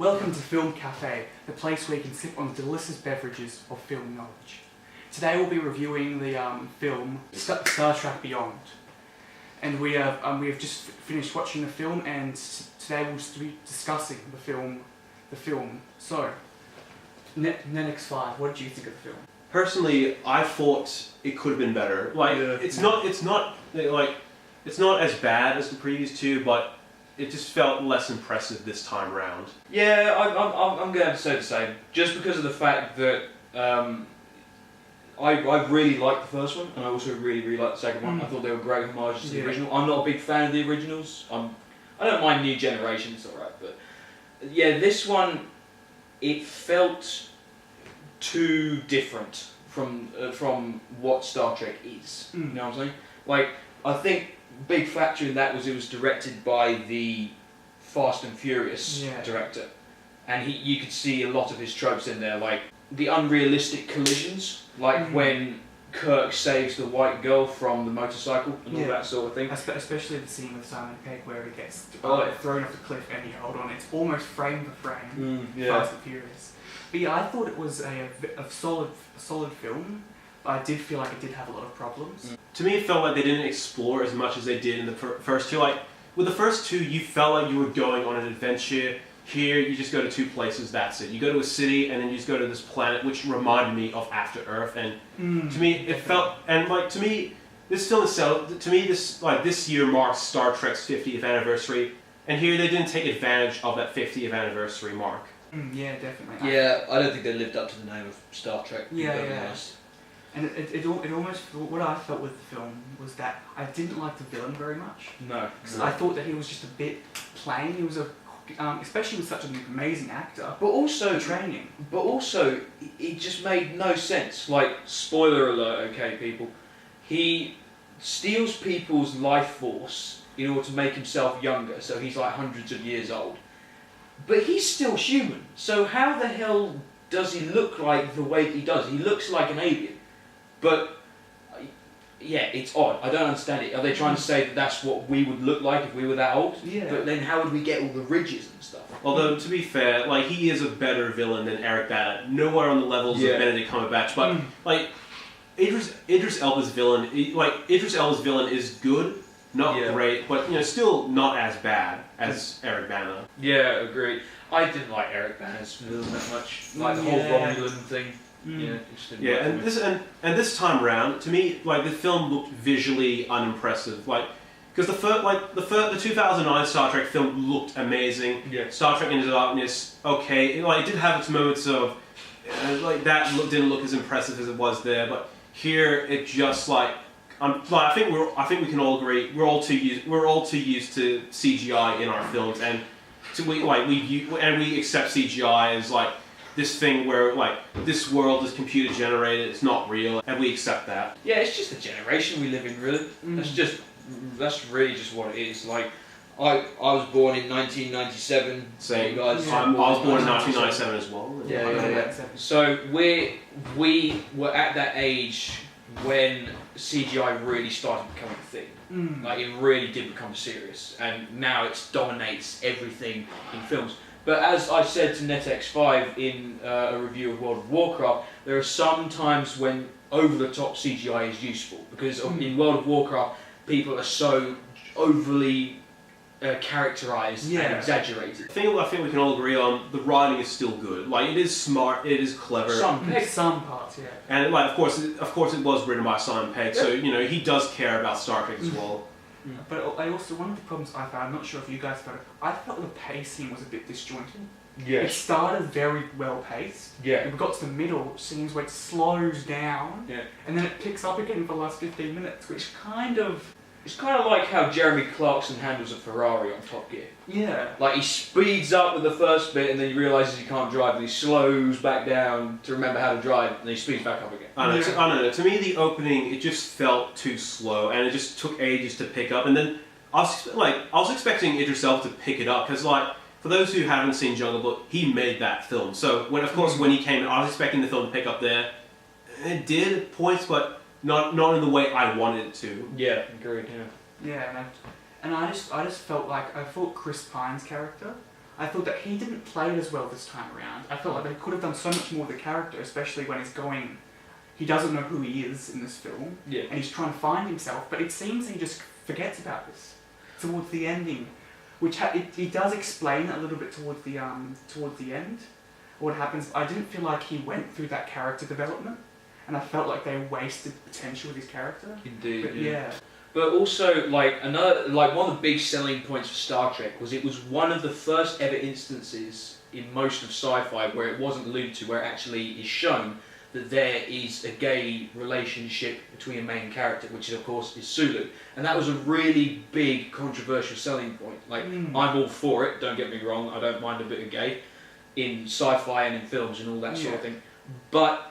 Welcome to Film Cafe, the place where you can sip on delicious beverages of film knowledge. Today we'll be reviewing the film Star Trek Beyond. And we have just finished watching the film, and today we'll be discussing the film. So, NETX5, what did you think of the film? Personally, I thought it could have been better. It's not as bad as the previous two, but it just felt less impressive this time around. Yeah, I'm going to say the same. Just because of the fact that I really liked the first one, and I also really liked the second one. I thought they were great homages to the original. I'm not a big fan of the originals. I don't mind New Generation, it's alright, but yeah, this one, it felt too different from what Star Trek is. You know what I'm saying? Like, I think big factor in that was it was directed by the Fast and Furious director, and you could see a lot of his tropes in there, like the unrealistic collisions, like when Kirk saves the white girl from the motorcycle and all that sort of thing. Especially the scene with Simon Pegg where he gets thrown off the cliff and you hold on. It's almost frame for frame. Fast and Furious. But yeah, I thought it was a solid film. But I did feel like it did have a lot of problems. To me, it felt like they didn't explore as much as they did in the first two. Like, with the first two, you felt like you were going on an adventure. Here, you just go to two places, that's it. You go to a city, and then you just go to this planet, which reminded me of After Earth. And to me, it felt, and like, to me, this film itself, to me, this year marks Star Trek's 50th anniversary. And here, they didn't take advantage of that 50th anniversary mark. Yeah, definitely. Yeah, I don't think they lived up to the name of Star Trek. And it almost, what I felt with the film was that I didn't like the villain very much. No. I thought that he was just a bit plain. He was especially with such an amazing actor. But also training. But also, it just made no sense. Like, spoiler alert, okay, people. He steals people's life force in order to make himself younger, so he's like hundreds of years old. But he's still human. So how the hell does he look like the way he does? He looks like an alien. But, yeah, it's odd. I don't understand it. Are they trying to say that that's what we would look like if we were that old? Yeah. But then how would we get all the ridges and stuff? Although, to be fair, like, he is a better villain than Eric Bana. Nowhere on the levels of Benedict Cumberbatch. But, like, Idris Elba's villain is good, not great, but, you know, still not as bad as Eric Bana. Yeah, agreed. I didn't like Eric Bana's villain that much. Like, the whole Romulan thing. And this time around, to me, like, the film looked visually unimpressive. Like, because the 2009 Star Trek film looked amazing. Star Trek Into Darkness, okay, it did have its moments of like that didn't look as impressive as it was there. But here, it just I think we can all agree we're all too used to CGI in our films, and we accept CGI as like this thing where, like, this world is computer generated, it's not real, and we accept that. Yeah, it's just the generation we live in, really. That's really just what it is. Like, I was born in 1997. Same. You guys, I was born in 1997 as well. Yeah. So we were at that age when CGI really started becoming a thing. Like, it really did become serious, and now it dominates everything in films. But as I said to NETX5 in a review of World of Warcraft, there are some times when over-the-top CGI is useful, because in World of Warcraft, people are so overly characterized and exaggerated. I think we can all agree on the writing is still good. Like, it is smart, it is clever. Some parts, yeah. And like, of course, it was written by Simon Pegg, so you know he does care about Star Trek as well. But I also, one of the problems I found, I'm not sure if you guys felt it, I felt the pacing was a bit disjointed. It started very well paced. It got to the middle, it seems where it slows down. And then it picks up again for the last 15 minutes, which it's kind of like how Jeremy Clarkson handles a Ferrari on Top Gear. Like, he speeds up with the first bit, and then he realises he can't drive, and he slows back down to remember how to drive, and then he speeds back up again. I don't know. To me, the opening, it just felt too slow, and it just took ages to pick up. And then I was expecting Idris Elba to pick it up, because, like, for those who haven't seen Jungle Book, he made that film. So when he came in, I was expecting the film to pick up there. It did at points, but not in the way I wanted it to. Yeah, agreed. And I just felt like, I thought Chris Pine's character, I thought that he didn't play it as well this time around. I felt like they could have done so much more with the character, especially when he doesn't know who he is in this film, and he's trying to find himself, but it seems he just forgets about this towards the ending, which he does explain a little bit towards the end, what happens. I didn't feel like he went through that character development, and I felt like they wasted the potential of his character. Indeed, but yeah. But also, like one of the big selling points for Star Trek was it was one of the first ever instances in most of sci-fi where it wasn't alluded to, where it actually is shown that there is a gay relationship between a main character, which of course is Sulu, and that was a really big controversial selling point. Like, I'm all for it. Don't get me wrong. I don't mind a bit of gay in sci-fi and in films and all that sort of thing, but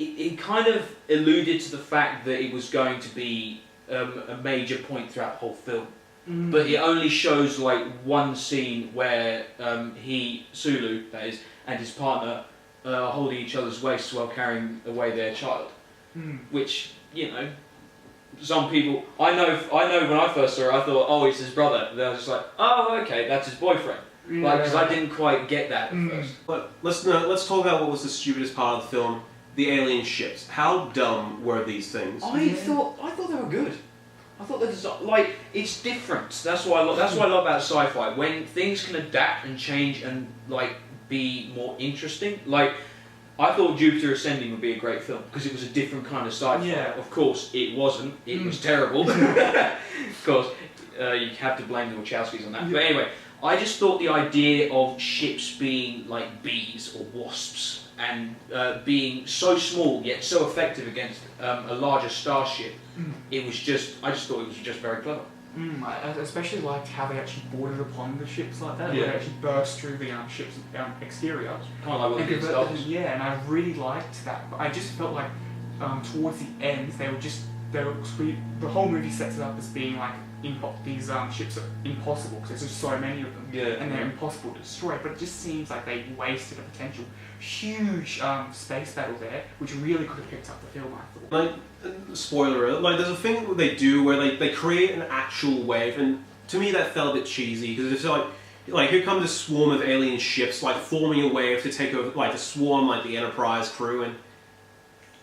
it kind of alluded to the fact that it was going to be a major point throughout the whole film. But it only shows like one scene where Sulu, that is, and his partner are holding each other's waists while carrying away their child. Which, you know, some people... I know when I first saw it, I thought, oh, it's his brother. And I was just like, oh, okay, that's his boyfriend. Because I didn't quite get that at first. But let's talk about what was the stupidest part of the film. The alien ships. How dumb were these things? I thought they were good. I thought that it's different. That's what I love about sci-fi. When things can adapt and change and like be more interesting. Like, I thought Jupiter Ascending would be a great film because it was a different kind of sci-fi. Yeah. Of course, it wasn't. It was terrible. Of course, you have to blame the Wachowskis on that. Yeah. But anyway, I just thought the idea of ships being like bees or wasps and being so small yet so effective against a larger starship, I just thought it was just very clever. I especially liked how they actually boarded upon the ships like that. Yeah. They actually burst through the ship's exterior. Kind of like what the yeah, and I really liked that. But I just felt like towards the end, the whole movie sets it up as being like these ships are impossible because there's just so many of them, and they're impossible to destroy. But it just seems like they wasted a potential huge space battle there, which really could have picked up the film, I thought. Like, spoiler alert, like there's a thing they do where they create an actual wave, and to me that felt a bit cheesy because it's like here comes a swarm of alien ships like forming a wave to take over, like to swarm like the Enterprise crew, and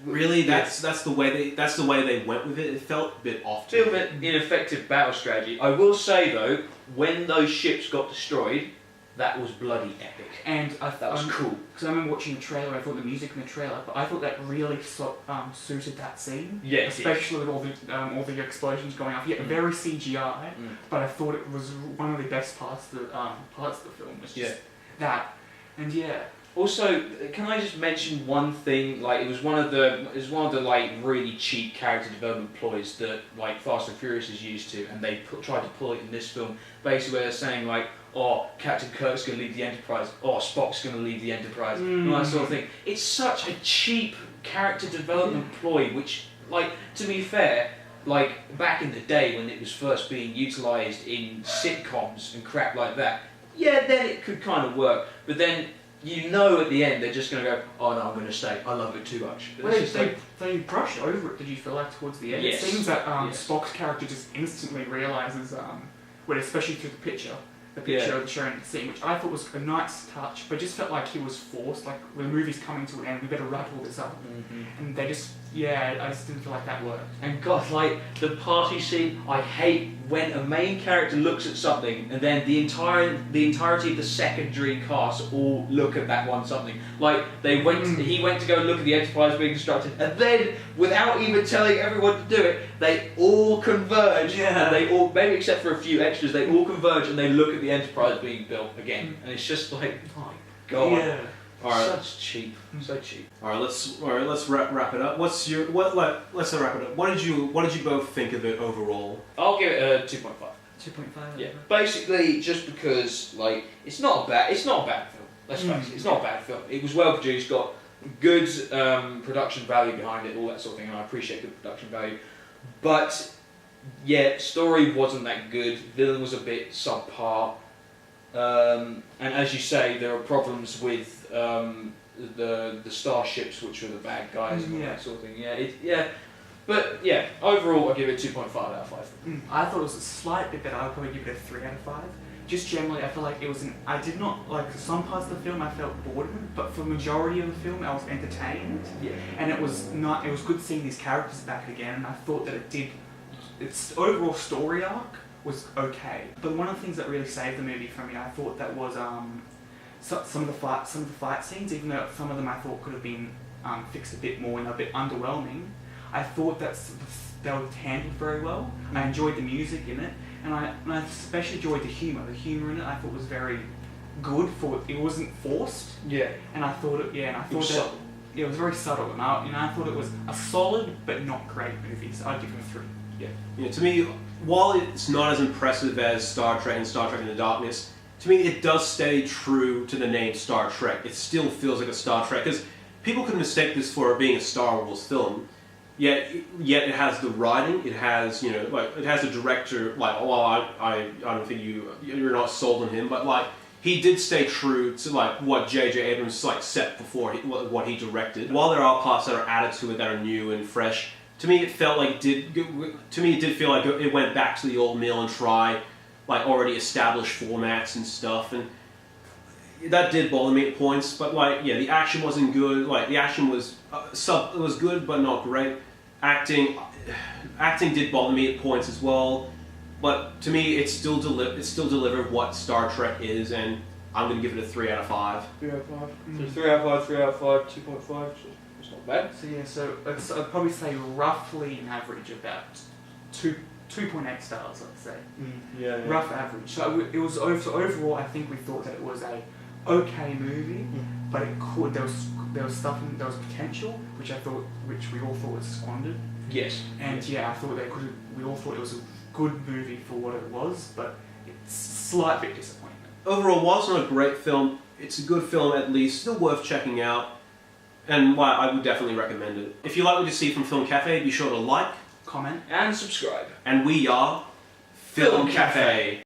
really that's the way they went with it. It felt a bit off. Still a bit ineffective battle strategy. I will say though, when those ships got destroyed, that was bloody epic. And that was cool. Because I remember watching the trailer, I thought the music in the trailer, but I thought that really suited that scene. Yes, especially with all the explosions going off. Yeah, very CGI, but I thought it was one of the best parts of the film. Was just that, and yeah. Also, can I just mention one thing? Like, it was one of the like really cheap character development ploys that like Fast and Furious is used to, and they tried to pull it in this film. Basically, where they're saying like, oh, Captain Kirk's going to leave the Enterprise, oh, Spock's going to leave the Enterprise, and that sort of thing. It's such a cheap character development ploy, which, like, to be fair, like back in the day when it was first being utilised in sitcoms and crap like that, yeah, then it could kind of work, but then. You know at the end they're just going to go, oh no, I'm going to stay, I love it too much. Well, they brushed over it, did you feel like, towards the end? Yes. It seems that Spock's character just instantly realises, especially through the picture showing the scene, which I thought was a nice touch, but just felt like he was forced, like, the movie's coming to an end, we better wrap all this up. And they just, I just didn't feel like that worked. And God, like, the party scene, I hate when a main character looks at something and then the entirety of the secondary cast all look at that one something. Like, he went to go look at the Enterprise being constructed, and then, without even telling everyone to do it, they all converge, and they all, maybe except for a few extras, they all converge and they look at the Enterprise being built again. And it's just like, my God. Yeah. All right. Such cheap, so cheap. All right, let's wrap it up. Let's not wrap it up. What did you both think of it overall? I'll give it a 2.5. 2.5. Yeah. Basically, just because like it's not a bad film. Let's face it, it's not a bad film. It was well produced, got good production value behind it, all that sort of thing, and I appreciate good production value. But yeah, story wasn't that good. Villain was a bit subpar. And as you say, there are problems with the starships, which are the bad guys and all that sort of thing. But yeah, overall, I give it 2.5 out of 5. I thought it was a slight bit better. I'd probably give it a 3 out of 5. just generally, I feel like it was I did not like some parts of the film I felt bored with, but for the majority of the film I was entertained. Yeah. And it was good seeing these characters back again, and I thought that its overall story arc was okay. But one of the things that really saved the movie for me, I thought that was some of the fight scenes, even though some of them I thought could have been fixed a bit more and a bit underwhelming. I thought that they were handled very well. I enjoyed the music in it, and I especially enjoyed the humour. The humour in it I thought was very good. It wasn't forced. Yeah. And I thought it. Yeah. And I thought subtle. Yeah, it was very subtle, and I thought it was a solid but not great movie. So I'd give it a 3. Yeah. To me, while it's not as impressive as Star Trek and Star Trek Into Darkness, to me it does stay true to the name Star Trek. It still feels like a Star Trek, because people could mistake this for being a Star Wars film. Yet it has the writing. It has it has a director. Like, well, I don't think you're not sold on him, but like he did stay true to like what J.J. Abrams like set before what he directed. While there are parts that are added to it that are new and fresh, to me it felt like it did feel like it went back to the old mill and try like already established formats and stuff, and that did bother me at points. But like, yeah, the action wasn't good. Like the action was it was good but not great. Acting did bother me at points as well. But to me, it still delivered what Star Trek is, and I'm going to give it a 3 out of 5. 3 out of 5. So 3 out of 5, 3 out of 5, 2.5. So it's not bad. So yeah, so I'd probably say roughly an average of about 2.8 stars, I'd say. Yeah. Rough average. So it was overall. I think we thought that it was a okay movie, but there was stuff there was potential, which we all thought was squandered. Yes. And yeah, I thought we all thought it was a good movie for what it was, but it's a slight bit disappointment. Overall, while it's not a great film, it's a good film at least, still worth checking out, and I would definitely recommend it. If you like what you see from Film Cafe, be sure to like, comment, and subscribe. And we are Film Cafe.